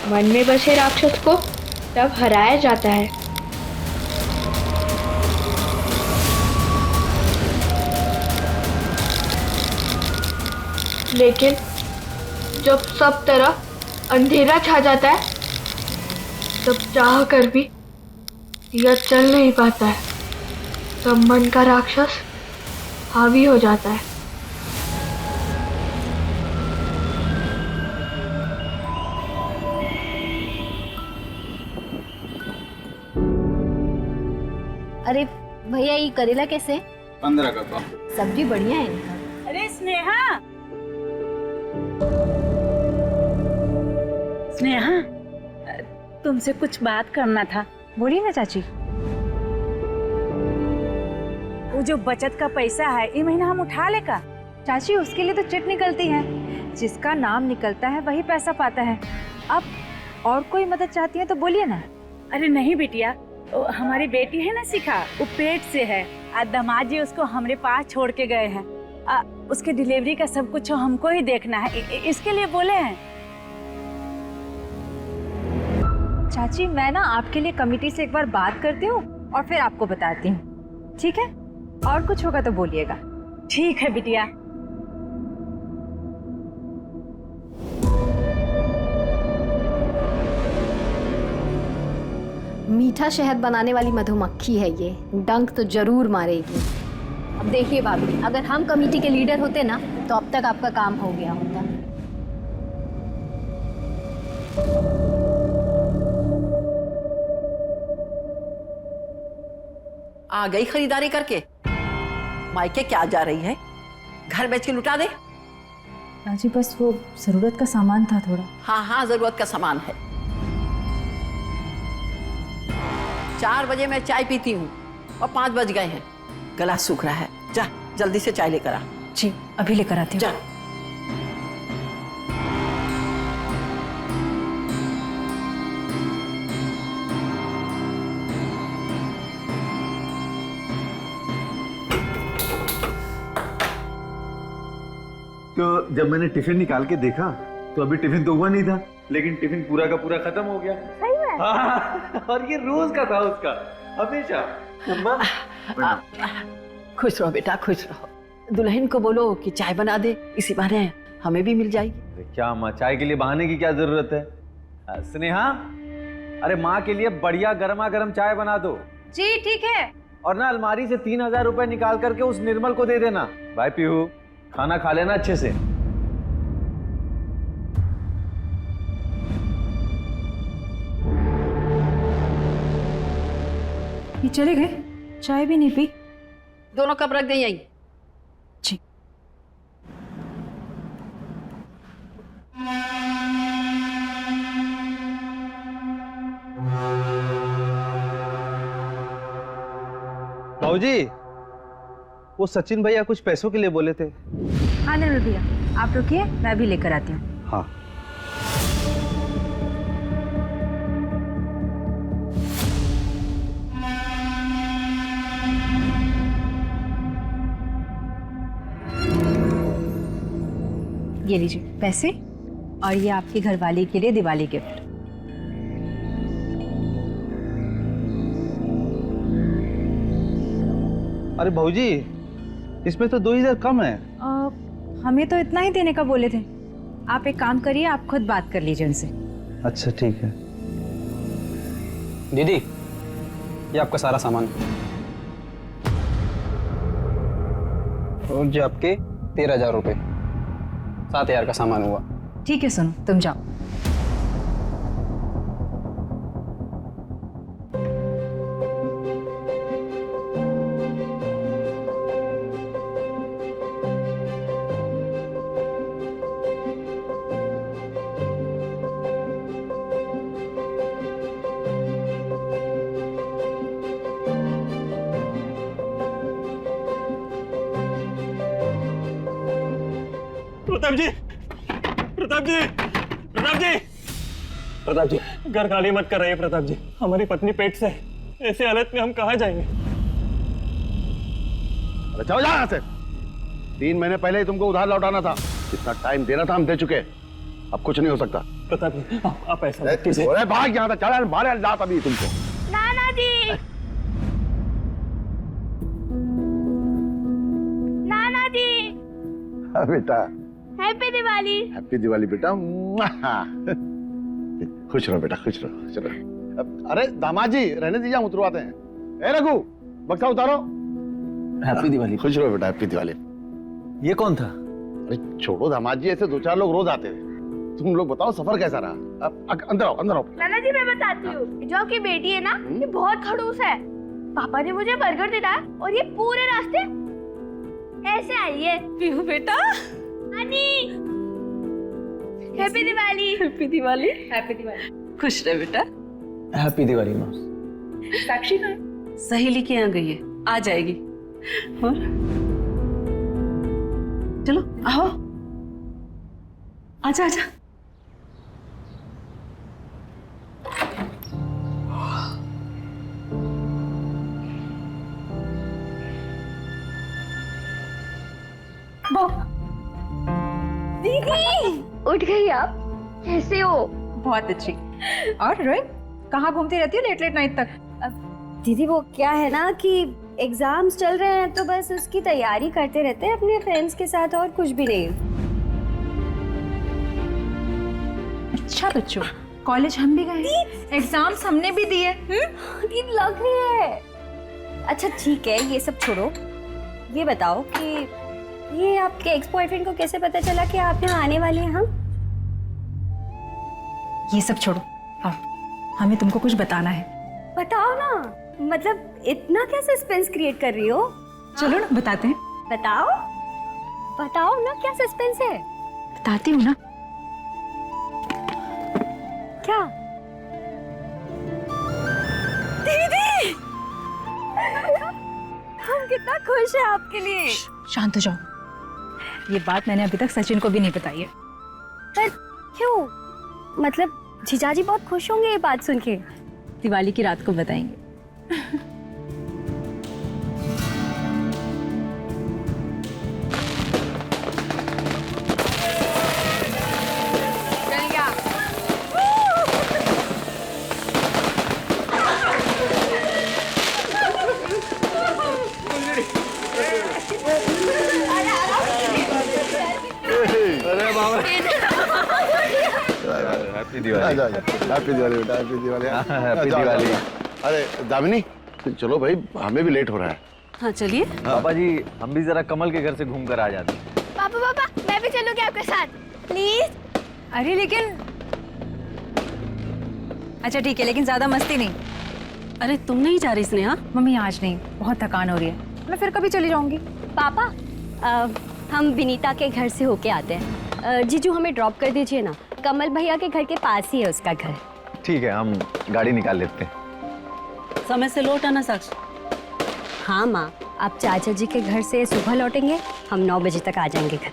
मन में बसे राक्षस को तब हराया जाता है। लेकिन जब सब तरफ अंधेरा छा जाता है तब चाह कर भी दिया चल नहीं पाता है। तब मन का राक्षस हावी हो जाता है। अरे भैया, ये करेला कैसे? 15 का पाव। सब्जी बढ़िया है इनका। अरे स्नेहा, स्नेहा, तुमसे कुछ बात करना था। बोलिए ना चाची। वो जो बचत का पैसा है ये महीना हम उठा लेगा। चाची, उसके लिए तो चिट निकलती है। जिसका नाम निकलता है वही पैसा पाता है। अब और कोई मदद चाहती है तो बोलिए ना। अरे नहीं बिटिया, हमारी बेटी है ना शिखा, वो पेट से है। दामाद जी उसको हमारे पास छोड़ के गए हैं। उसके डिलीवरी का सब कुछ हमको ही देखना है, इसके लिए बोले हैं। चाची, मैं ना आपके लिए कमेटी से एक बार बात करती हूँ और फिर आपको बताती हूँ, ठीक है? और कुछ होगा तो बोलिएगा। ठीक है बिटिया। मीठा शहद बनाने वाली मधुमक्खी है ये, डंक तो जरूर मारेगी। अब देखिए भाभी, अगर हम कमेटी के लीडर होते ना तो अब तक आपका काम हो गया होता। आ गई खरीदारी करके? मायके क्या जा रही है? घर बेच के लुटा दे। जी बस वो जरूरत का सामान था थोड़ा। हाँ हाँ, जरूरत का सामान है। 4 बजे मैं चाय पीती हूँ और 5 बज गए हैं। गला सूख रहा है, जा जल्दी से चाय लेकर आ। जी अभी लेकर आती हूँ। जा। तो जब मैंने टिफिन निकाल के देखा तो अभी टिफिन तो हुआ नहीं था, लेकिन टिफिन पूरा का पूरा खत्म हो गया। सही में? हाँ, और ये रोज का था उसका, हमेशा। खुश रहो बेटा, खुश रहो। दुल्हन को बोलो कि चाय बना दे, इसी बहाने हमें भी मिल जाएगी। अरे क्या माँ, चाय के लिए बहाने की क्या जरूरत है? स्नेहा, अरे माँ के लिए बढ़िया गर्मा गर्म चाय बना दो। जी ठीक है। और ना अलमारी से 3000 रुपए निकाल करके उस निर्मल को दे देना। भाई पीहू, खाना खा लेना अच्छे से। ये चले गए? चाय भी नहीं पी? दोनों कप रख दें यहीं। जी। भाऊजी, वो सचिन भैया कुछ पैसों के लिए बोले थे। हाँ निर्मल भैया, आप रुकिए, मैं अभी लेकर आती हूँ। हाँ। ये लीजिए पैसे, और ये आपकी घरवाली के लिए दिवाली गिफ्ट। अरे भाऊजी, इसमें तो 2000 कम है। हमें तो इतना ही देने का बोले थे। आप एक काम करिए, आप खुद बात कर लीजिए उनसे। अच्छा ठीक है। दीदी, ये आपका सारा सामान और जो आपके 13,000 रुपये, 7,000 का सामान हुआ। ठीक है, सुनो तुम जाओ। प्रताप जी, प्रताप जी, प्रताप जी, प्रताप जी, घर खाली मत कर रही है प्रताप जी। हमारी पत्नी पेट से है। ऐसे हालत में हम कहाँ जाएंगे? अरे जाओ यहाँ से। 3 महीने पहले ही तुमको उधार लौटाना था। जितना टाइम देना था हम दे चुके। अब कुछ नहीं हो सकता। प्रताप जी आप ऐसा मत कीजिए। अरे भाग यहाँ से, चल बाहर जा अभी तुमको। नाना जी, नाना जी, हाँ बेटा, हैप्पी दिवाली। हैप्पी दिवाली बेटा। खुश रहो बेटा, खुश रहो, खुश रहो। अरे दामाद जी रहने दीजिए, हम उतरवाते हैं। ए रघु, बक्सा उतारो। हैप्पी दिवाली। खुश रहो बेटा, हैप्पी दिवाली। ये कौन था? अरे छोड़ो दामाद जी, ऐसे 2-4 लोग रोज आते हैं। तुम लोग बताओ सफर कैसा रहा? अब अंदर आओ, अंदर आओ। नाना जी मैं बताती हूँ, जो की बेटी है ना, ये बहुत खड़ूस है। पापा ने मुझे बर्गर दिलाया और ये पूरे रास्ते ऐसे आई है। पीहू बेटा, नानी, happy Diwali. Happy Diwali. Happy Diwali. खुश रहे बेटा। हैप्पी दिवाली माँ। साक्षी कहाँ है? सहेली के यहाँ गई है, आ जाएगी। और चलो आओ, आजा आजा। दीदी, उठ गई आप? कैसे हो? बहुत अच्छी। और रोहित, कहाँ घूमती रहती है लेट लेट नाइट तक? दीदी वो क्या है ना कि एग्जाम्स चल रहे हैं तो बस उसकी तैयारी करते रहते हैं अपने फ्रेंड्स के साथ, और कुछ भी नहीं। अच्छा बच्चों, कॉलेज हम भी गए, एग्जाम्स हमने भी दिए। दीदी लग रही है। अच्छा ठीक है, ये सब छोड़ो, ये बताओ कि ये आपके एक्स बॉयफ्रेंड को कैसे पता चला कि आप यहाँ आने वाली हैं? हम ये सब छोड़ो, आओ हमें तुमको कुछ बताना है। बताओ ना, मतलब इतना क्या सस्पेंस क्रिएट कर रही हो? चलो ना बताते हैं। बताओ बताओ ना, क्या सस्पेंस है? बताती हूँ ना। क्या? दीदी, हम कितना खुश हैं आपके लिए। शांत हो जाओ, ये बात मैंने अभी तक सचिन को भी नहीं बताई है। पर क्यों? मतलब जीजाजी बहुत खुश होंगे ये बात सुन के। दिवाली की रात को बताएंगे। अरे बाबा, हैप्पी दिवाली। हैप्पी दिवाली बेटा, हैप्पी दिवाली। हैप्पी दिवाली। अरे दामिनी, चलो भाई, हमें भी लेट हो रहा है। हाँ चलिए। पापा जी, हम भी जरा कमल के घर से घूम कर आ जाते हैं। पापा पापा, मैं भी चलूंगी आपके साथ, प्लीज। अरे लेकिन अच्छा ठीक है, लेकिन ज्यादा मस्ती नहीं। अरे तुम नहीं जा रही स्नेहा? मम्मी आज नहीं, बहुत थकान हो रही है, मैं फिर कभी चली जाऊंगी। पापा हम विनीता के घर से होके आते हैं। जीजू हमें ड्रॉप कर दीजिए ना, कमल भैया के घर के पास ही है उसका घर। ठीक है, हम गाड़ी निकाल लेते हैं। समय से लौट आना साक्षी। हाँ माँ, आप चाचा जी के घर से सुबह लौटेंगे, हम 9 बजे तक आ जाएंगे घर।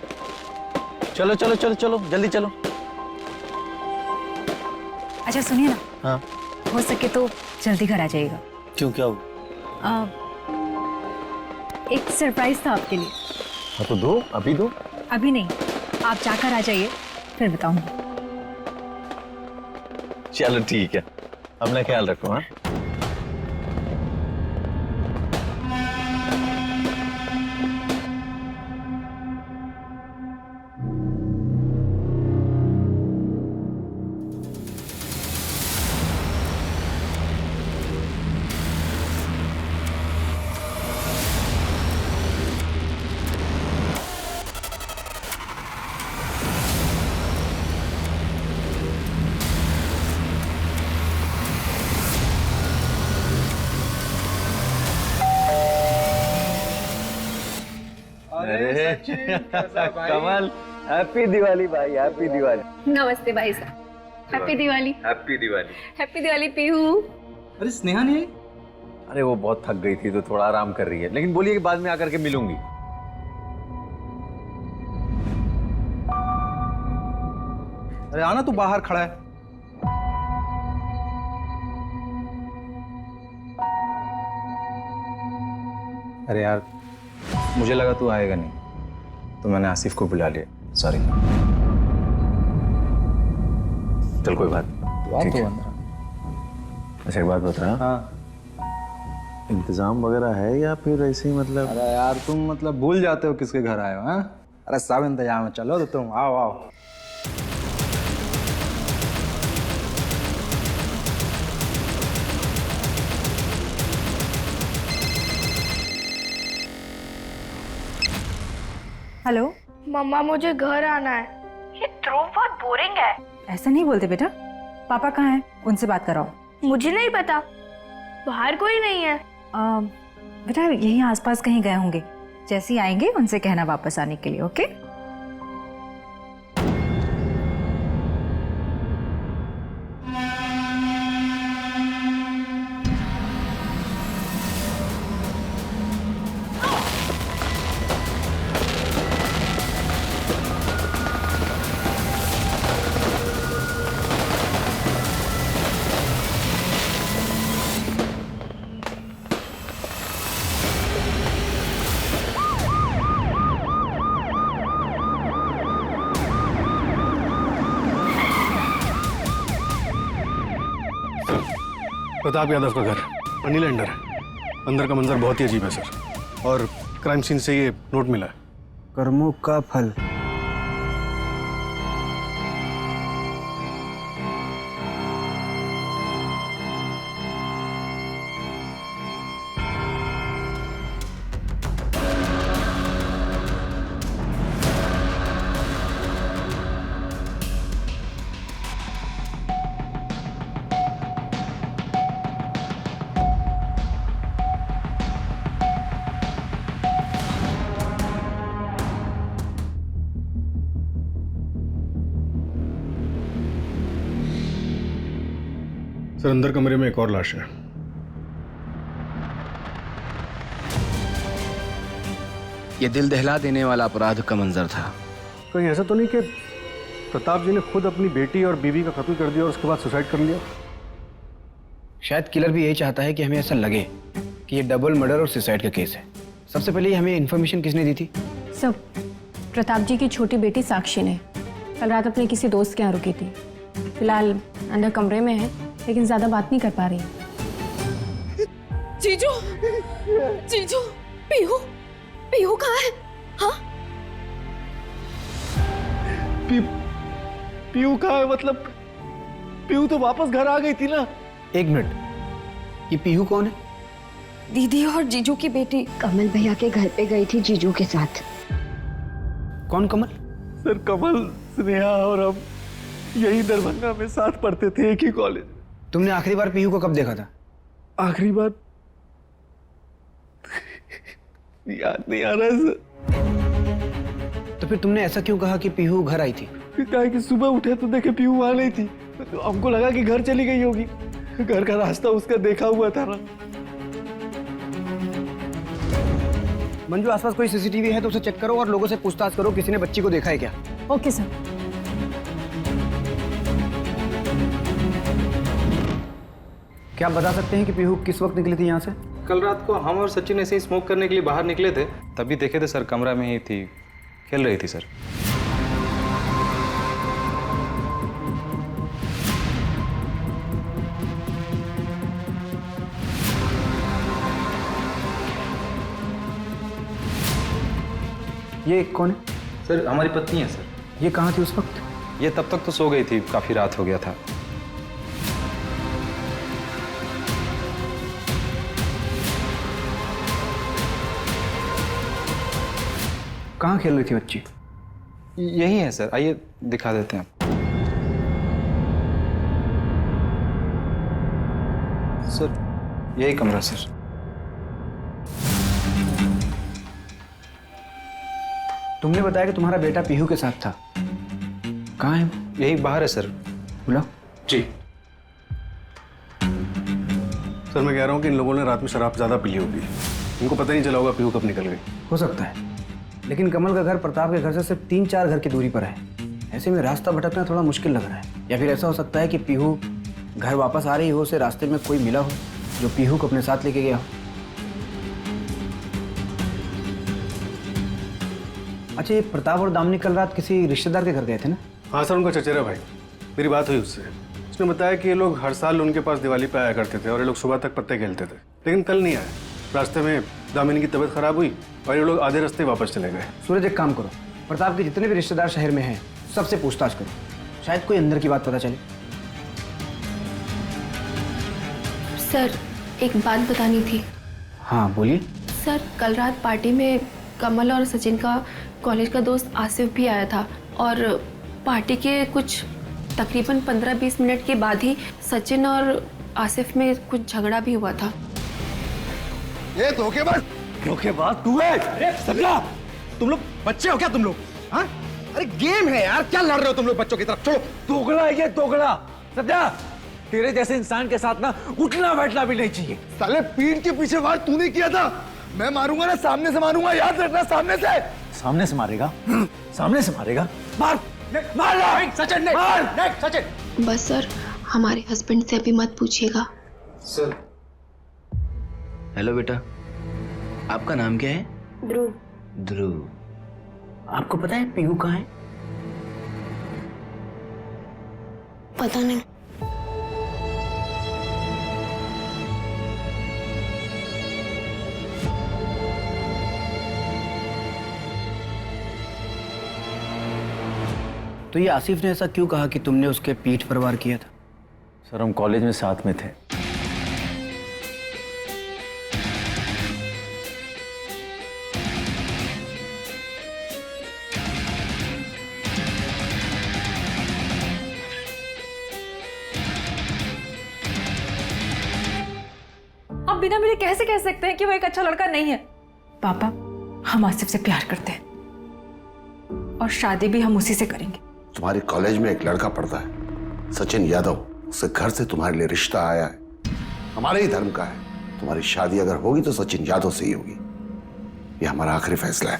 चलो चलो चलो चलो, जल्दी चलो। अच्छा सुनिए ना, हाँ। हो सके तो जल्दी घर आ जाइएगा। क्यों, क्या हुआ? एक सरप्राइज था आपके लिए। हाँ तो दो, अभी दो। अभी नहीं, आप जाकर आ जाइए, फिर बताऊंगी। चलो ठीक है, अपना ख्याल रखो। हाँ कमल, हैप्पी दिवाली भाई, हैप्पी दिवाली। नमस्ते भाई साहब, happy Diwali. Happy Diwali. Happy Diwali Pihu. अरे स्नेहा नहीं आई? अरे वो बहुत थक गई थी तो थोड़ा आराम कर रही है, लेकिन बोलिए कि बाद में आकर के मिलूंगी। अरे आना, तू बाहर खड़ा है। अरे यार, मुझे लगा तू आएगा नहीं, तो मैंने आसिफ को बुला लिया। सॉरी। चल कोई बात बात ठीक तो है। बन रहा। अच्छा एक बात बता, हाँ। इंतजाम वगैरह है या फिर ऐसे ही मतलब? अरे यार तुम मतलब भूल जाते हो किसके घर आए हो? हाँ, अरे सब इंतजाम है, चलो तो तुम आओ आओ। हेलो। मम्मा मुझे घर आना है। ये ध्रुव बहुत बोरिंग है। ऐसा नहीं बोलते बेटा, पापा कहाँ हैं? उनसे बात कराओ। मुझे नहीं पता, बाहर कोई नहीं है। बेटा यहीं आसपास कहीं गए होंगे, जैसे ही आएंगे उनसे कहना वापस आने के लिए। ओके? प्रताप यादव का घर मनी लैंडर है। अंदर का मंजर बहुत ही अजीब है सर, और क्राइम सीन से ये नोट मिला है। कर्मों का फल। सर अंदर कमरे में एक और लाश है। ये दिल दहला देने वाला अपराध का मंजर था। कहीं ऐसा तो नहीं कि प्रताप जी ने खुद अपनी बेटी और बीवी का कत्ल कर दिया और उसके बाद सुसाइड कर लिया? शायद किलर भी यही चाहता है कि हमें ऐसा लगे कि ये डबल मर्डर और सुसाइड का केस है। सबसे पहले ये हमें इन्फॉर्मेशन किसने दी थी? सब प्रताप जी की छोटी बेटी साक्षी ने कल रात अपने किसी दोस्त के यहाँ रुकी थी। फिलहाल अंदर कमरे में है, लेकिन ज्यादा बात नहीं कर पा रही। जीजू, जीजू, पीहू, पीहू कहाँ है? हाँ? पीहू कहाँ है? मतलब पीहू तो वापस घर आ गई थी ना। एक मिनट, ये पीहू कौन है? दीदी और जीजू की बेटी। कमल भैया के घर पे गई थी जीजू के साथ। कौन कमल? सर कमल, स्नेहा और हम यही दरभंगा में साथ पढ़ते थे, एक ही कॉलेज। तुमने आखिरी बार पीहू को कब देखा था? आखिरी बार याद नहीं आ रहा है सर। तो फिर तुमने ऐसा क्यों कहा कि पीहू घर आई थी? कहा कि सुबह उठे तो देखे पीहू वहां नहीं थी, तो हमको लगा कि घर चली गई होगी। घर का रास्ता उसका देखा हुआ था ना। मंजू, आसपास कोई सीसीटीवी है तो उसे चेक करो और लोगों से पूछताछ करो, किसी ने बच्ची को देखा है क्या? Okay sir. क्या आप बता सकते हैं कि पीहू किस वक्त निकली थी यहाँ से? कल रात को हम और सचिन ऐसे ही स्मोक करने के लिए बाहर निकले थे, तभी देखे थे सर, कमरा में ही थी, खेल रही थी सर। ये कौन है? सर हमारी पत्नी है सर। ये कहाँ थी उस वक्त? ये तब तक तो सो गई थी, काफी रात हो गया था। कहाँ खेल रही थी बच्ची? यही है सर, आइए दिखा देते हैं। सर यही कमरा सर। तुमने बताया कि तुम्हारा बेटा पीहू के साथ था, कहाँ है वो? यही बाहर है सर। बुलाओ। जी सर, मैं कह रहा हूँ कि इन लोगों ने रात में शराब ज्यादा पी ली होगी, इनको पता नहीं चला होगा पीहू कब निकल गई। हो सकता है, लेकिन कमल का घर प्रताप के घर से सिर्फ 3-4 घर की दूरी पर है। ऐसे में रास्ता भटकना थोड़ा मुश्किल लग रहा है। या फिर ऐसा हो सकता है कि पीहू घर वापस आ रही हो, उसे रास्ते में कोई मिला हो जो पीहू को अपने साथ लेके गया हो। अच्छा, ये प्रताप और दामिनी कल रात किसी रिश्तेदार के घर गए थे ना? हाँ सर, उनका चचेरा भाई। मेरी बात हुई उससे। उसने बताया कि ये लोग हर साल उनके पास दिवाली पे आया करते थे और ये लोग सुबह तक पत्ते खेलते थे, लेकिन कल नहीं आए। रास्ते में दामिनी की तबीयत खराब हुई और ये लोग आधे रास्ते वापस चले गए। सूरज एक काम करो, प्रताप के जितने भी रिश्तेदार शहर में हैं सबसे पूछताछ करो, शायद कोई अंदर की बात पता चले। सर एक बात बतानी थी। हाँ बोलिए। सर कल रात पार्टी में कमल और सचिन का कॉलेज का दोस्त आसिफ भी आया था और पार्टी के कुछ तकरीबन 15-20 मिनट के बाद ही सचिन और आसिफ में कुछ झगड़ा भी हुआ था। ये धोखेबाज तू है? अरे समझा, तुम लोग बच्चे हो क्या तुम लोग? हाँ? अरे गेम है यार, क्या लड़ रहे हो तुम लोग बच्चों की तरफ? छोड़ो। दोगला है ये, दोगला। समझा? तेरे जैसे इंसान के साथ ना उठना बैठना भी नहीं चाहिए। साले पीठ के पीछे वार तूने किया था, मैं मारूंगा ना सामने से मारूंगा, याद रखना। सामने से। सामने से मारेगा? सामने से मारेगा? मार मार सचिन ने मार सचिन। बस सर हमारे हस्बैंड से अभी मत पूछिएगा। सर। हेलो बेटा, आपका नाम क्या है? ध्रुव। ध्रुव। आपको पता है पीहू कहाँ है? पता नहीं। तो ये आसिफ ने ऐसा क्यों कहा कि तुमने उसके पीठ पर वार किया था? सर हम कॉलेज में साथ में थे। आप बिना मेरे कैसे कह सकते हैं कि वो एक अच्छा लड़का नहीं है? पापा हम आसिफ से प्यार करते हैं और शादी भी हम उसी से करेंगे। तुम्हारे कॉलेज में एक लड़का पढ़ता है, सचिन यादव। उसके घर से तुम्हारे लिए रिश्ता आया है, हमारे ही धर्म का है। तुम्हारी शादी अगर होगी तो सचिन यादव से ही होगी, ये हमारा आखिरी फैसला है।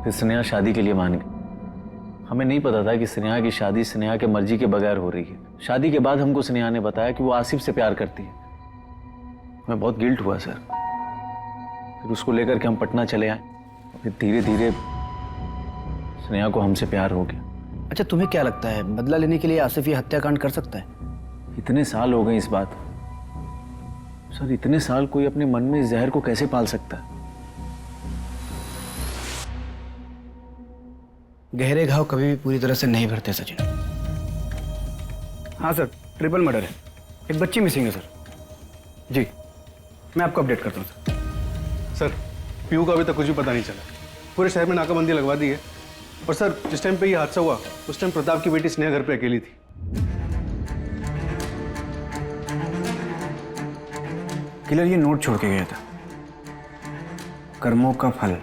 फिर स्नेहा शादी के लिए मान गई। हमें नहीं पता था कि स्नेहा की शादी स्नेहा के मर्जी के बगैर हो रही है। शादी के बाद हमको स्नेहा ने बताया कि वो आसिफ से प्यार करती है। मैं बहुत गिल्ट हुआ सर। फिर उसको लेकर के हम पटना चले आए। फिर धीरे धीरे स्नेहा को हमसे प्यार हो गया। अच्छा तुम्हें क्या लगता है बदला लेने के लिए आसिफ ये हत्याकांड कर सकता है? इतने साल हो गए इस बात सर, इतने साल कोई अपने मन में इस जहर को कैसे पाल सकता है? गहरे घाव कभी भी पूरी तरह से नहीं भरते सचिन। हाँ सर, ट्रिपल मर्डर है, एक बच्ची मिसिंग है सर। जी मैं आपको अपडेट करता हूँ सर। पीहू का अभी तक कुछ भी पता नहीं चला। पूरे शहर में नाकाबंदी लगवा दी है। और सर जिस टाइम पे ये हादसा हुआ उस टाइम प्रताप की बेटी स्नेहा घर पे अकेली थी। किलर ये नोट छोड़ के गया था, कर्मों का फल।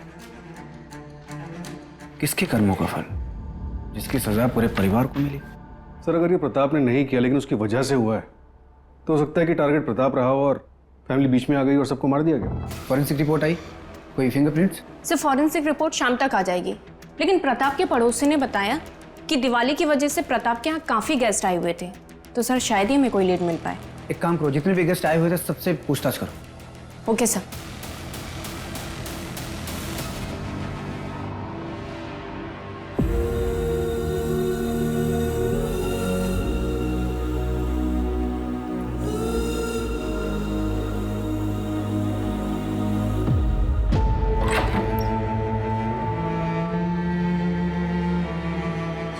किसके कर्मों का फल? जिसकी सजा पूरे परिवार को मिली। सर अगर ये प्रताप ने नहीं किया लेकिन उसकी वजह से हुआ है तो हो सकता है कि टारगेट प्रताप रहा हो और फैमिली बीच में आ गई और सबको मार दिया गया। फॉरेंसिक रिपोर्ट आई? कोई फिंगरप्रिंट्स? सर फॉरेंसिक रिपोर्ट शाम तक आ जाएगी, लेकिन प्रताप के पड़ोसी ने बताया कि दिवाली की वजह से प्रताप के यहाँ काफी गेस्ट आए हुए थे, तो सर शायद ही हमें कोई लीड मिल पाए। एक काम करो, जितने भी गेस्ट आए हुए थे सबसे पूछताछ करो। Okay sir.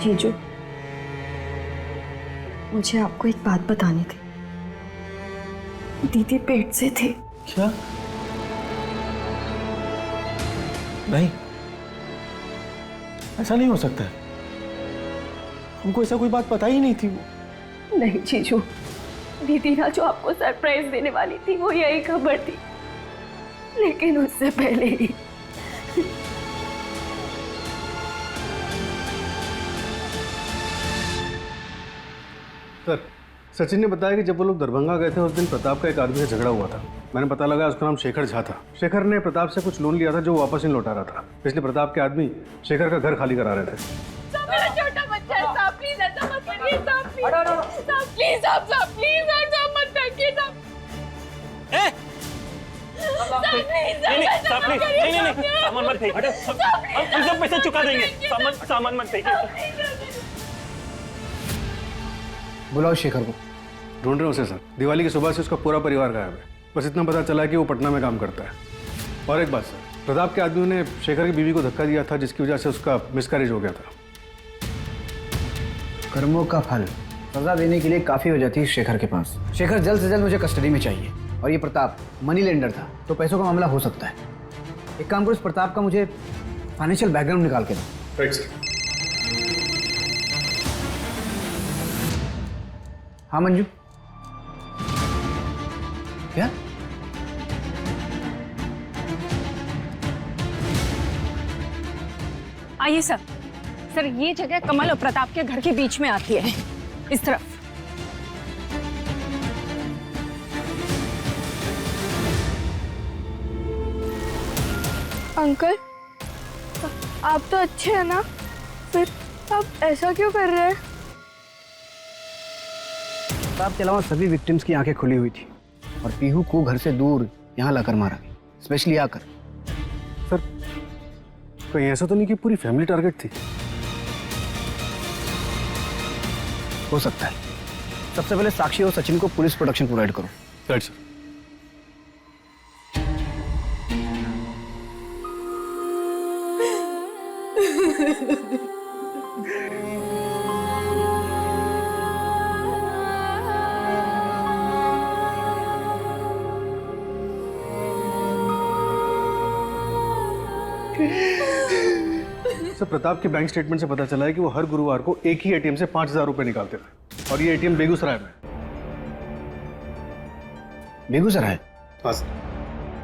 जीजू मुझे आपको एक बात बतानी थी। दीदी पेट से थे। क्या? नहीं, ऐसा नहीं हो सकता है। हमको ऐसा कोई बात पता ही नहीं थी। वो नहीं जीजू, दीदी ना जो आपको सरप्राइज देने वाली थी वो यही खबर थी, लेकिन उससे पहले ही। सर सचिन ने बताया कि जब वो लोग दरभंगा गए थे उस दिन प्रताप का एक आदमी से झगड़ा हुआ था। मैंने पता लगा उसका नाम शेखर झा था। शेखर ने प्रताप से कुछ लोन लिया था जो वो वापस नहीं लौटा रहा था, इसलिए प्रताप के आदमी शेखर का घर खाली करा रहे थे। मेरा छोटा बच्चा है, साहब प्लीज ऐसा मत करिए, साहब प्लीज, साहब प्लीज, साहब प्लीज ऐसा मत करिए, साहब। सामान मत फेंक, हम सब पैसे चुका देंगे। सामान मत फेंक। बुलाओ शेखर को। ढूंढ रहे हो उसे सर। दिवाली की सुबह से उसका पूरा परिवार गायब है। बस इतना पता चला कि वो पटना में काम करता है। और एक बात सर, प्रताप के आदमियों ने शेखर की बीवी को धक्का दिया था, जिसकी वजह से उसका मिसकैरेज हो गया था। कर्मों का फल, सजा देने के लिए काफी वजह थी शेखर के पास। शेखर जल्द से जल्द मुझे कस्टडी में चाहिए। और ये प्रताप मनी लेंडर था, तो पैसों का मामला हो सकता है। एक काम करो, इस प्रताप का मुझे फाइनेंशियल बैकग्राउंड निकाल के दो। Right sir. हाँ मंजू, क्या? आइए सर। सर ये जगह कमल और प्रताप के घर के बीच में आती है, इस तरफ। अंकल, आप तो अच्छे हैं ना, फिर आप ऐसा क्यों कर रहे हैं? प्रताप के अलावा सभी विक्टिम्स की आंखें खुली हुई थी और पीहू को घर से दूर यहाँ लाकर मारा गया, स्पेशली आकर। सर कहीं ऐसा तो नहीं कि पूरी फैमिली टारगेट थी? हो सकता है। सबसे पहले साक्षी और सचिन को पुलिस प्रोटेक्शन प्रोवाइड करो। Right sir. सर प्रताप के बैंक स्टेटमेंट से पता चला है कि वो हर गुरुवार को एक ही एटीएम से 5,000 रुपए निकालते थे, और ये एटीएम बेगूसराय में। बेगूसराय? हाँ सर,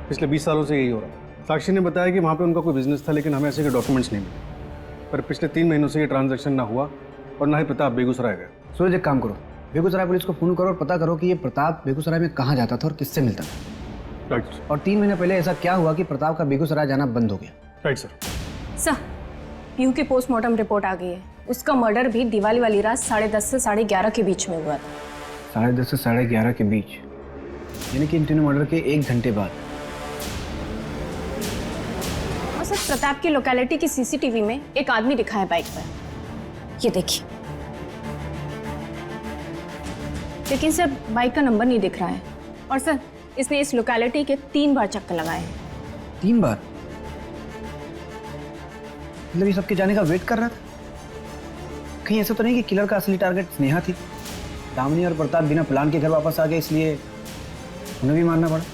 पिछले 20 सालों से यही हो रहा है। साक्षी ने बताया कि वहाँ पे उनका कोई बिजनेस था, लेकिन हमें ऐसे के डॉक्यूमेंट्स नहीं मिले। पर पिछले 3 महीनों से ये ट्रांजैक्शन ना हुआ और ना ही प्रताप बेगूसराय गए। सूरज एक काम करो, बेगूसराय पुलिस को फोन करो और पता करो कि ये प्रताप बेगूसराय में कहाँ जाता था और किससे मिलता था। राइट। और 3 महीने पहले ऐसा क्या हुआ कि प्रताप का बेगूसराय जाना बंद हो गया? Right sir. सर पीहू की पोस्टमार्टम रिपोर्ट आ गई है। उसका मर्डर भी दिवाली वाली रात 10:30 से 11:30 के बीच में हुआ था। 10:30 से 11:30 के बीच, यानी कि इन तीनों मर्डर के 1 घंटे बाद। और सर प्रताप की लोकेलिटी की सीसीटीवी में एक आदमी दिखा है बाइक पर, ये देखिए। लेकिन सर बाइक का नंबर नहीं दिख रहा है। और सर इसने इस लोकेलिटी के 3 बार चक्कर लगाए हैं। 3 बार? मतलब ये सबके जाने का वेट कर रहा था? कहीं ऐसा तो नहीं कि किलर का असली टारगेट स्नेहा थी? दामिनी और प्रताप बिना प्लान के घर वापस आ गए, इसलिए उन्हें भी मारना पड़ा।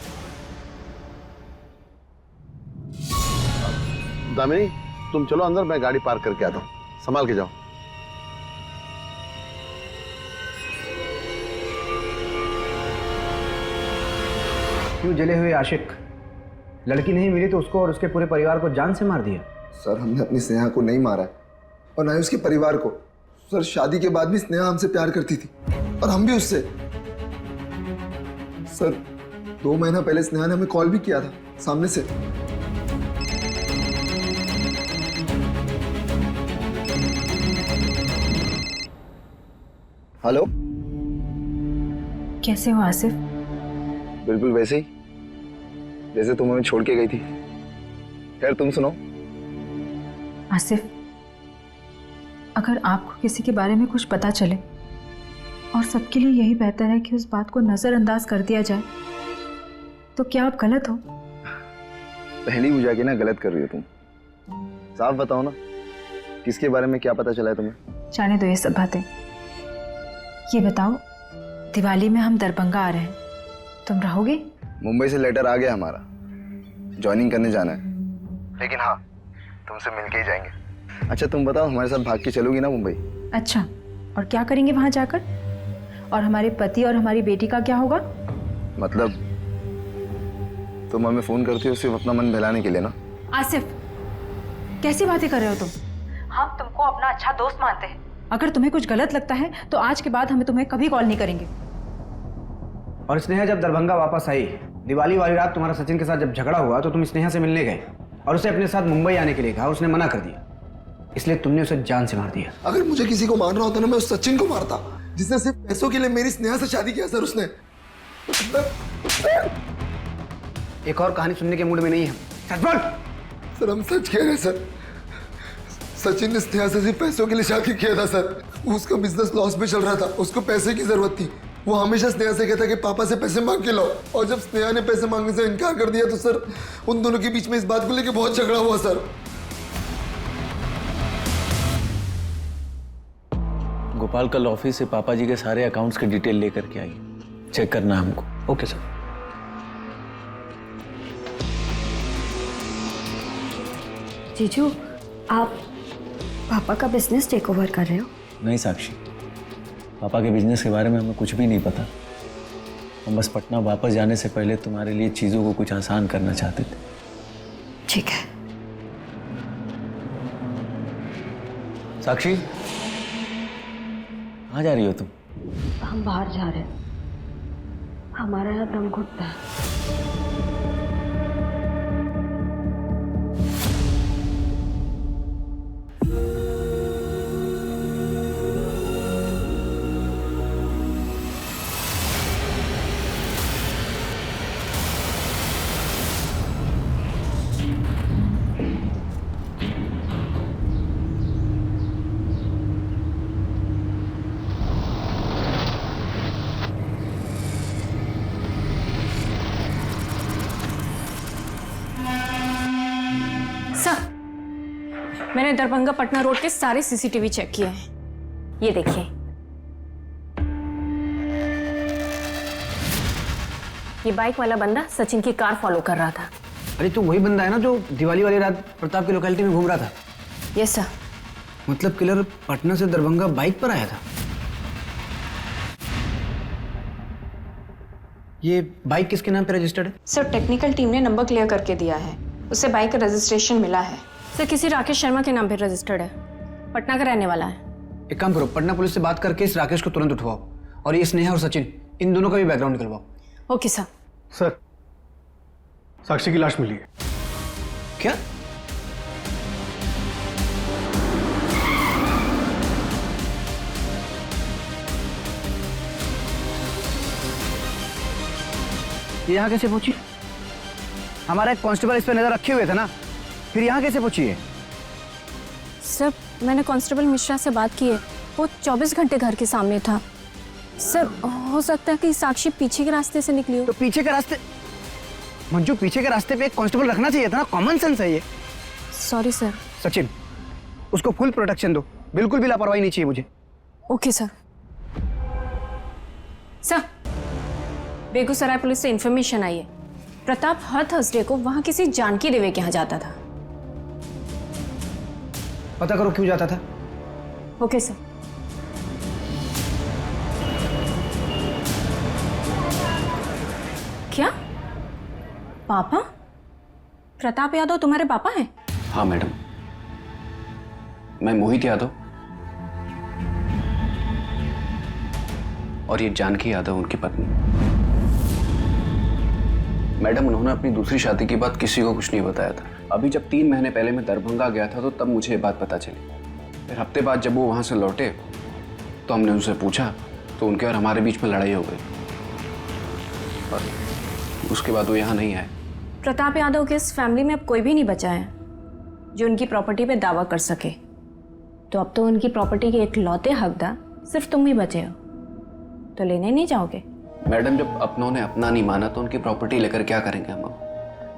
दामिनी तुम चलो अंदर, मैं गाड़ी पार्क करके आता हूँ, संभाल के जाओ। क्यों जले हुए आशिक? लड़की नहीं मिली तो उसको और उसके पूरे परिवार को जान से मार दिया? सर हमने अपनी स्नेहा को नहीं मारा और ना ही उसके परिवार को। सर शादी के बाद भी स्नेहा हमसे प्यार करती थी और हम भी उससे। सर 2 महीना पहले स्नेहा ने हमें कॉल भी किया था सामने से। हेलो, कैसे हो आसिफ? बिल्कुल वैसे ही जैसे तुम हमें छोड़ के गई थी। खैर तुम सुनो। आसिफ, अगर आपको किसी के बारे में कुछ पता चले और सबके लिए यही बेहतर है कि उस बात को नजरअंदाज कर दिया जाए, तो क्या आप गलत हो? पहली बुझा के ना गलत कर रही हो तुम। साफ बताओ ना, किसके बारे में क्या पता चला है तुम्हें? जाने दो ये सब बातें। ये बताओ, दिवाली में हम दरभंगा आ रहे हैं, तुम रहोगे? मुंबई से लेटर आ गया हमारा, ज्वाइनिंग करने जाना है। लेकिन हाँ, तुमसे मिलके ही जाएंगे। अच्छा तुम बताओ, हमारे साथ भाग के चलोगी ना मुंबई? अच्छा, और क्या करेंगे वहां जाकर? और हमारे पति और हमारी बेटी का क्या होगा? मतलब तुम हमें फोन करती हो सिर्फ अपना मन बहलाने के लिए ना? आसिफ, कैसी बातें कर रहे हो तुम? हम तुमको अपना अच्छा दोस्त मानते हैं। अगर तुम्हें कुछ गलत लगता है तो आज के बाद हमें तुम्हें कभी कॉल नहीं करेंगे। और स्नेहा जब दरभंगा वापस आई, दिवाली वाली रात तुम्हारा सचिन के साथ जब झगड़ा हुआ, तो तुम स्नेहा से मिलने गए और उसे अपने साथ मुंबई आने के लिए कहा। उसने मना कर दिया, इसलिए तुमने उसे जान से मार दिया। अगर मुझे किसी को मारना होता ना, मैं उस सचिन को मारता जिसने सिर्फ पैसों के लिए मेरी स्नेहा से शादी किया। सर उसने एक और कहानी सुनने के मूड में नहीं है। सच बोल। सर हम सच कह रहे हैं सर, सचिन ने स्नेहा से सिर्फ पैसों के लिए शादी किया था सर। उसका बिजनेस लॉस में चल रहा था, उसको पैसे की जरूरत थी। वो हमेशा स्नेहा से कहता कि पापा से पैसे मांग के लाओ, और जब स्नेहा ने पैसे मांगने से इनकार कर दिया तो सर उन दोनों के बीच में इस बात को लेकर बहुत झगड़ा हुआ सर। गोपाल कल ऑफिस से पापा जी के सारे अकाउंट्स के डिटेल लेकर के आइए, चेक करना हमको। Okay sir. जीजू, आप पापा का बिजनेस टेक ओवर कर रहे हो? नहीं साक्षी, पापा के बिजनेस के बारे में हमें कुछ भी नहीं पता। हम बस पटना वापस जाने से पहले तुम्हारे लिए चीज़ों को कुछ आसान करना चाहते थे। ठीक है। साक्षी, कहाँ जा रही हो तुम? हम बाहर जा रहे हैं, हमारा यहाँ दम घुटता है। मैंने दरभंगा पटना रोड के सारे सीसीटीवी चेक किए हैं। ये देखिए, ये बाइक वाला बंदा सचिन की कार फॉलो कर रहा था। अरे तो वही बंदा है ना जो दिवाली वाली रात प्रताप की लोकेलिटी में घूम रहा था? Yes sir. मतलब किलर पटना से दरभंगा बाइक पर आया था? ये बाइक किसके नाम पे रजिस्टर्ड है? सर टेक्निकल टीम ने नंबर क्लियर करके दिया है, उसे बाइक का रजिस्ट्रेशन मिला है। सर किसी राकेश शर्मा के नाम पे रजिस्टर्ड है, पटना का रहने वाला है। एक काम करो, पटना पुलिस से बात करके इस राकेश को तुरंत उठवाओ, और ये स्नेहा और सचिन, इन दोनों का भी बैकग्राउंड निकलवाओ। Okay sir. सर, साक्षी की लाश मिली है। क्या? ये यहाँ कैसे पहुंची? हमारा एक कांस्टेबल इस पर नजर रखे हुए थे ना, फिर यहाँ कैसे पहुंची है? सर मैंने कांस्टेबल मिश्रा से बात की है, वो 24 घंटे घर के सामने था। सर हो सकता है कि साक्षी पीछे के रास्ते से निकली हो। तो पीछे के रास्ते? मंजू, पीछे के रास्ते पे एक कांस्टेबल रखना चाहिए था ना, कॉमन सेंस है ये। Sorry sir. सचिन, उसको फुल प्रोटेक्शन दो, बिल्कुल भी लापरवाही नहीं चाहिए मुझे। Okay sir. Sir Begusarai police से इंफॉर्मेशन आई है, प्रताप हर थर्सडे को वहां किसी जानकी देवी के यहाँ जाता था। पता करो क्यों जाता था। Okay sir. क्या पापा? प्रताप यादव तुम्हारे पापा हैं? हाँ मैडम, मैं मोहित यादव और ये जानकी यादव उनकी पत्नी। मैडम, उन्होंने अपनी दूसरी शादी की बात किसी को कुछ नहीं बताया था। अभी जब 3 महीने पहले मैं दरभंगा गया था तो तब मुझे ये बात पता चली। फिर हफ्ते बाद जब वो वहां से लौटे तो हमने उनसे पूछा तो उनके और हमारे बीच में लड़ाई हो गई, और उसके बाद वो यहाँ नहीं आए। प्रताप यादव के इस फैमिली में अब कोई भी नहीं बचा है जो उनकी प्रॉपर्टी पे दावा कर सके, तो अब तो उनकी प्रॉपर्टी के एक लौते हकदार सिर्फ तुम ही बचे हो, तो लेने नहीं जाओगे? मैडम, जब अपनों ने अपना नहीं माना तो उनकी प्रॉपर्टी लेकर क्या करेंगे हम?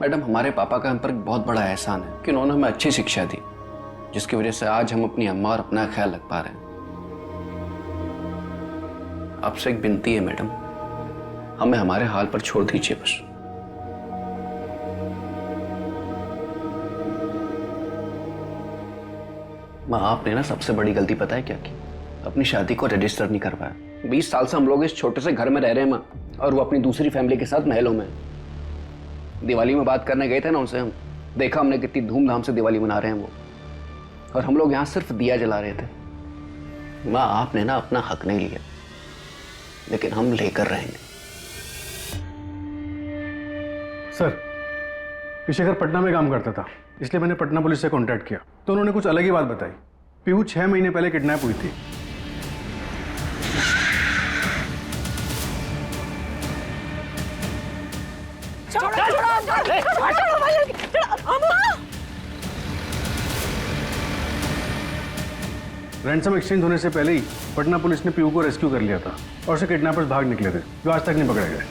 मैडम, हमारे पापा का हम पर बहुत बड़ा एहसान है कि उन्होंने हमें अच्छी शिक्षा दी, जिसकी वजह से आज हम अपनी अम्मा और अपना ख्याल रख पा रहे हैं। आपसे एक विनती है मैडम, हमें हमारे हाल पर छोड़ दीजिए बस। माँ, आपने ना सबसे बड़ी गलती पता है क्या की? अपनी शादी को रजिस्टर नहीं करवाया। 20 साल से हम लोग इस छोटे से घर में रह रहे हैं माँ, और वो अपनी दूसरी फैमिली के साथ महलों में। दिवाली में बात करने गए थे ना उनसे, हम देखा हमने कितनी धूमधाम से दिवाली मना रहे हैं वो, और हम लोग यहाँ सिर्फ दिया जला रहे थे। माँ, आपने ना अपना हक नहीं लिया, लेकिन हम लेकर रहेंगे। सर, शेखर पटना में काम करता था, इसलिए मैंने पटना पुलिस से कांटेक्ट किया तो उन्होंने कुछ अलग ही बात बताई। पीहू 6 महीने पहले किडनैप हुई थी। रैंसम एक्सचेंज होने से पहले ही पटना पुलिस ने पीयू को रेस्क्यू कर लिया था और उससे किडनैपर्स भाग निकले थे जो आज तक नहीं पकड़े गए।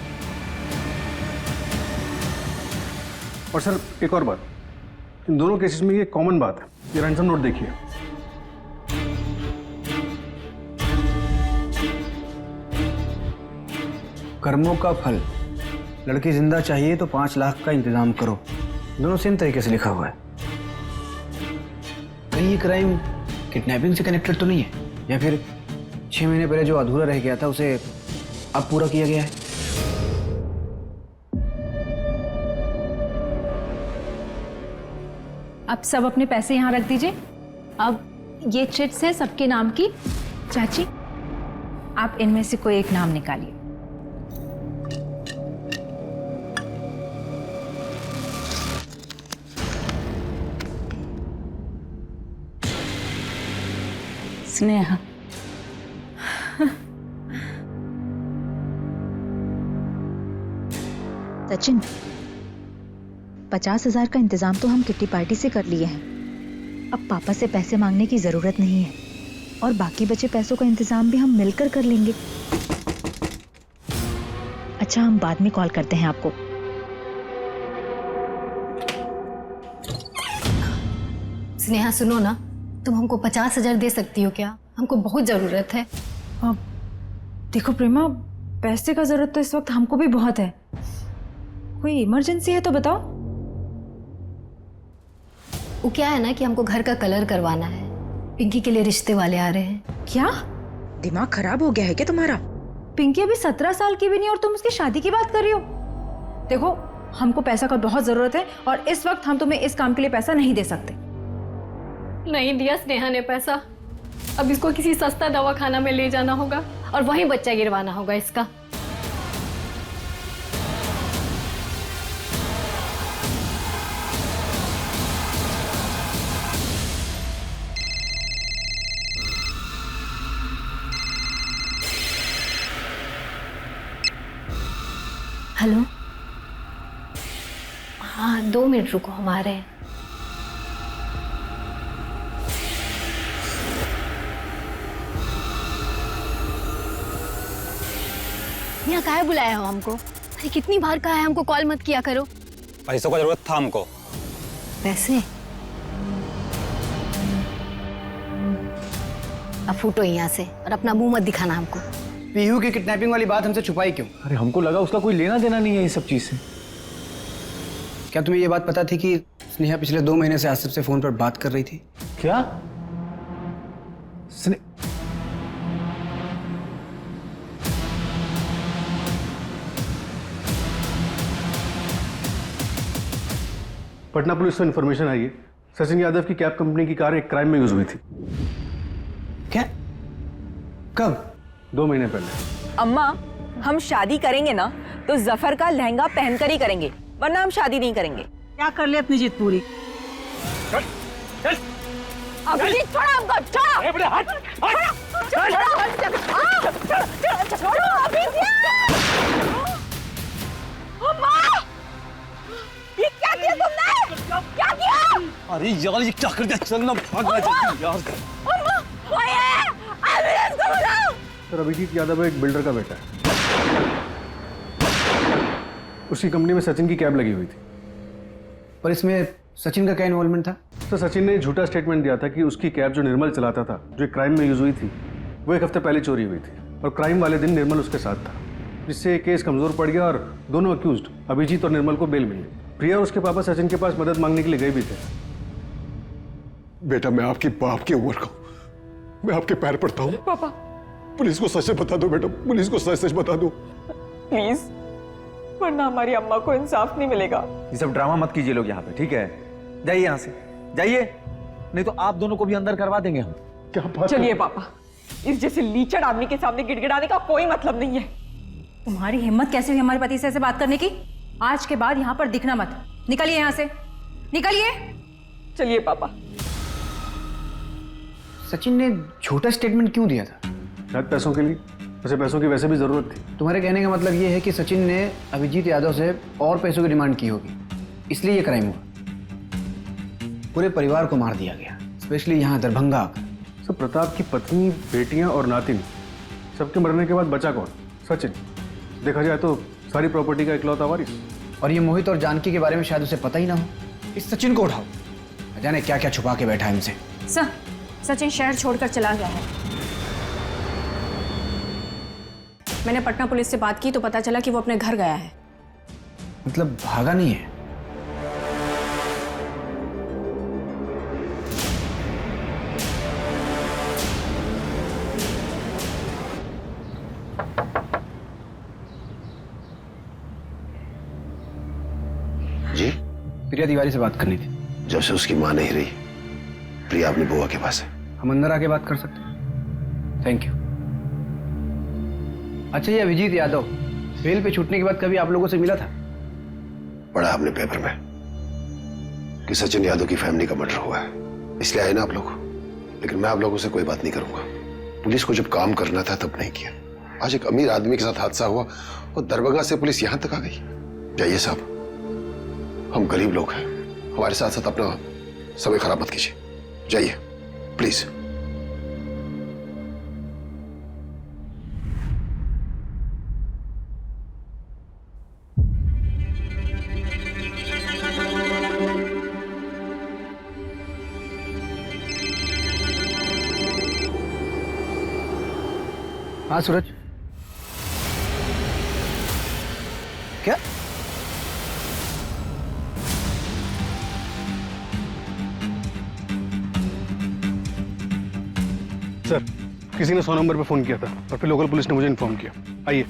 और सर एक और बात, इन दोनों केसेस में ये कॉमन बात है। ये रैंसम नोट देखिए। कर्मों का फल, लड़की जिंदा चाहिए तो 5 लाख का इंतजाम करो, दोनों सेम तरीके से लिखा हुआ है। कहीं ये क्राइम किडनैपिंग से कनेक्टेड तो नहीं है, या फिर 6 महीने पहले जो अधूरा रह गया था उसे अब पूरा किया गया है? अब सब अपने पैसे यहाँ रख दीजिए। अब ये चिट्स है सबके नाम की। चाची, आप इनमें से कोई एक नाम निकालिए। स्नेहा। सचिन, 50,000 का इंतजाम तो हम किट्टी पार्टी से कर लिए हैं। अब पापा से पैसे मांगने की जरूरत नहीं है और बाकी बचे पैसों का इंतजाम भी हम मिलकर कर लेंगे। अच्छा, हम बाद में कॉल करते हैं आपको। स्नेहा सुनो ना, तुम हमको 50,000 दे सकती हो क्या? हमको बहुत जरूरत है। देखो प्रेमा, पैसे का जरूरत तो इस वक्त हमको भी बहुत है। कोई इमरजेंसी है तो बताओ। वो क्या है ना कि हमको घर का कलर करवाना है, पिंकी के लिए रिश्ते वाले आ रहे हैं। क्या दिमाग खराब हो गया है क्या तुम्हारा? पिंकी अभी 17 साल की भी नहीं और तुम उसकी शादी की बात कर रही हो। देखो, हमको पैसा का बहुत जरूरत है और इस वक्त हम तुम्हें इस काम के लिए पैसा नहीं दे सकते। नहीं दिया स्नेहा ने पैसा। अब इसको किसी सस्ता दवाखाना में ले जाना होगा और वहीं बच्चा गिरवाना होगा इसका। हेलो, हाँ 2 मिनट रुको, हम आ रहे हैं। यहाँ काहे बुलाया हो हमको? अरे कितनी बार कहा है हमको कॉल मत किया करो। पैसों का जरूरत था हमको। पैसे? अब फूटो यहाँ से और अपना मुंह मत दिखाना हमको। पीहू की किडनैपिंग वाली बात हमसे छुपाई क्यों? अरे हमको लगा उसका कोई लेना देना नहीं है इस सब चीज से। क्या तुम्हें ये बात पता थी कि स्नेहा पिछले 2 महीने से आसिफ से फोन पर बात कर रही थी? क्या? पटना पुलिस को इन्फॉर्मेशन आई है, सचिन यादव की कैब कंपनी की कार एक क्राइम में यूज हुई थी। क्या? कब? 2 महीने पहले। अम्मा, हम शादी करेंगे ना तो जफर का लहंगा पहनकर ही करेंगे, वरना हम शादी नहीं करेंगे। क्या कर ले अपनी जिद पूरी? अभिजीत छोड़ो हमको, छोड़ो। हट, छोड़ो अभिजीत। अम्मा, ये क्या किया तुमने? क्या किया? अरे यार ये क्या कर दिया? चल ना भागना चाहिए यार। अम्मा, ओए, अभिजीत को बुलाओ। सर, अभिजीत यादव एक बिल्डर का बेटा है। उसकी कंपनी में सचिन की कैब लगी हुई थी। पर इसमें सचिन का क्या इन्वॉल्वमेंट था? तो सचिन ने झूठा स्टेटमेंट दिया था कि उसकी कैब जो निर्मल चलाता था, जो एक क्राइम में यूज हुई थी, वो 1 हफ्ते पहले चोरी हुई थी और क्राइम वाले दिन निर्मल उसके साथ था, जिससे केस कमजोर पड़ गया और दोनों अक्यूज्ड अभिजीत और निर्मल को बेल मिल गई। प्रिया और उसके पापा सचिन के पास मदद मांगने के लिए गए भी थे। बेटा, मैं आपकी बाप की उम्र का हूं, मैं आपके पैर पड़ता हूं। पापा, पुलिस को सच बता दो बेटा, पुलिस को सच बता दो प्लीज, वरना हमारी अम्मा को इंसाफ नहीं मिलेगा। ये सब ड्रामा मत कीजिए लोग यहाँ पे, ठीक है? जाइए यहाँ से, जाइए, नहीं तो आप दोनों को भी अंदर करवा देंगे हम। क्या बात? चलिए पापा, इस जैसे लीचड़ आदमी के सामने गिड़गिड़ाने का कोई मतलब नहीं है। तुम्हारी हिम्मत कैसे हुई हमारे पति से ऐसे बात करने की? आज के बाद यहाँ पर दिखना मत। निकलिए यहाँ से, निकलिए। चलिए पापा। सचिन ने झूठा स्टेटमेंट क्यों दिया था? शायद पैसों के लिए। उसे पैसों की वैसे भी जरूरत थी। तुम्हारे कहने का मतलब ये है कि सचिन ने अभिजीत यादव से और पैसों की डिमांड की होगी, इसलिए ये क्राइम हुआ। पूरे परिवार को मार दिया गया, स्पेशली यहाँ दरभंगा आकर। सर प्रताप की पत्नी, बेटियां और नातिन सबके मरने के बाद बचा कौन? सचिन। देखा जाए तो सारी प्रॉपर्टी का इकलौता वारिस। और ये मोहित और जानकी के बारे में शायद उसे पता ही ना हो। इस सचिन को उठाओ, न जाने क्या क्या छुपा के बैठा है इनसे। सर, सचिन शहर छोड़कर चला गया है। मैंने पटना पुलिस से बात की तो पता चला कि वो अपने घर गया है। मतलब भागा नहीं है? जी? प्रिया तिवारी से बात करनी थी। जब से उसकी मां नहीं रही, प्रिया अपनी बुआ के पास है। हम अंदर आके बात कर सकते हैं? Thank you. अच्छा, ये अभिजीत यादव बेल पे छूटने के बाद कभी आप लोगों से मिला था? पढ़ा हमने पेपर में कि सचिन यादव की फैमिली का मर्डर हुआ है, इसलिए आए ना आप लोग। लेकिन मैं आप लोगों से कोई बात नहीं करूंगा। पुलिस को जब काम करना था तब नहीं किया। आज एक अमीर आदमी के साथ हादसा हुआ और दरभंगा से पुलिस यहां तक आ गई। जाइए साहब, हम गरीब लोग हैं, हमारे साथ साथ अपना समय खराब मत कीजिए। जाइए प्लीज। हाँ सूरज, क्या? सर, किसी ने 100 नंबर पे फोन किया था और फिर लोकल पुलिस ने मुझे इन्फॉर्म किया। आइए।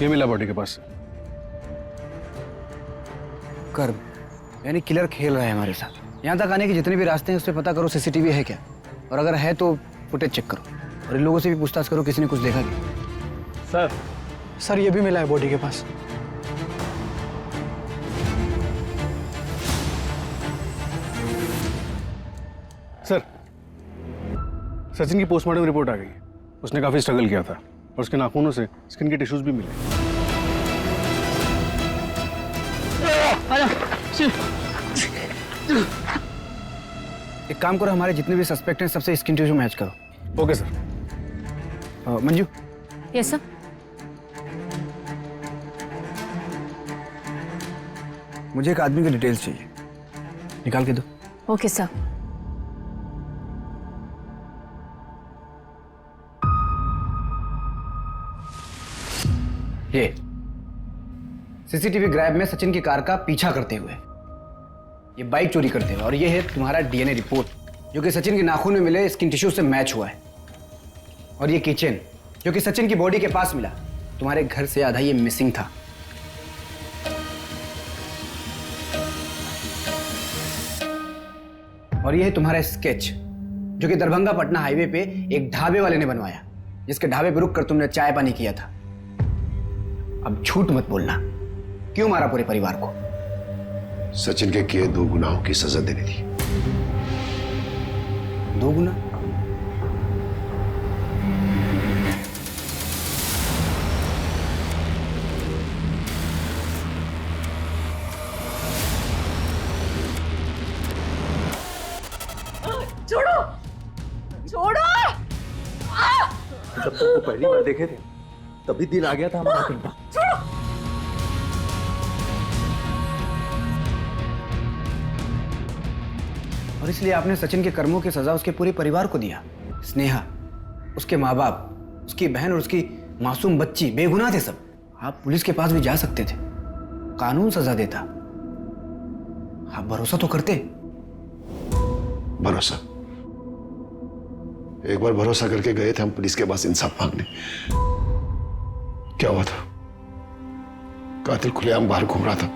ये मिला बॉडी के पास। कर यानी किलर खेल रहा है हमारे साथ। यहाँ तक आने के जितने भी रास्ते हैं उस पर पता करो सीसीटीवी है क्या, और अगर है तो फुटेज चेक करो, और इन लोगों से भी पूछताछ करो किसी ने कुछ देखा क्या। सर ये भी मिला है बॉडी के पास। सर, सचिन की पोस्टमार्टम रिपोर्ट आ गई। उसने काफी स्ट्रगल किया था और उसके नाखूनों से स्किन के टिश्यूज भी मिले। एक काम करो, हमारे जितने भी सस्पेक्ट हैं सबसे स्किन टिश्यू मैच करो। Okay sir. Manju. Yes sir. मुझे एक आदमी की डिटेल्स चाहिए, निकाल के दो। Okay sir. ये सीसीटीवी ग्रैब में सचिन की कार का पीछा करते हुए, ये बाइक चोरी करते हुए, और ये है तुम्हारा डीएनए रिपोर्ट जो कि सचिन के नाखून में मिले स्किन टिश्यू से मैच हुआ है। और ये किचन जो कि सचिन की बॉडी के पास मिला, तुम्हारे घर से आधा ये मिसिंग था। और ये है तुम्हारा स्केच जो कि दरभंगा पटना हाईवे पे एक ढाबे वाले ने बनवाया, जिसके ढाबे पे रुक कर तुमने चाय पानी किया था। अब झूठ मत बोलना, क्यों मारा पूरे परिवार को? सचिन के किए 2 गुनाहों की सजा देनी थी। 2 गुना? छोड़ो, छोड़ो। जब तुमको पहली बार देखे थे तभी दिल आ गया था हमारा तुम पर। और इसलिए आपने सचिन के कर्मों की सजा उसके पूरे परिवार को दिया। स्नेहा, उसके माँ बाप, उसकी बहन और उसकी मासूम बच्ची बेगुनाह थे सब। आप पुलिस के पास भी जा सकते थे, कानून सजा देता। आप भरोसा तो करते। भरोसा? एक बार भरोसा करके गए थे हम पुलिस के पास इंसाफ मांगने। क्या हुआ था? कातिल खुलेआम बाहर घूम रहा था।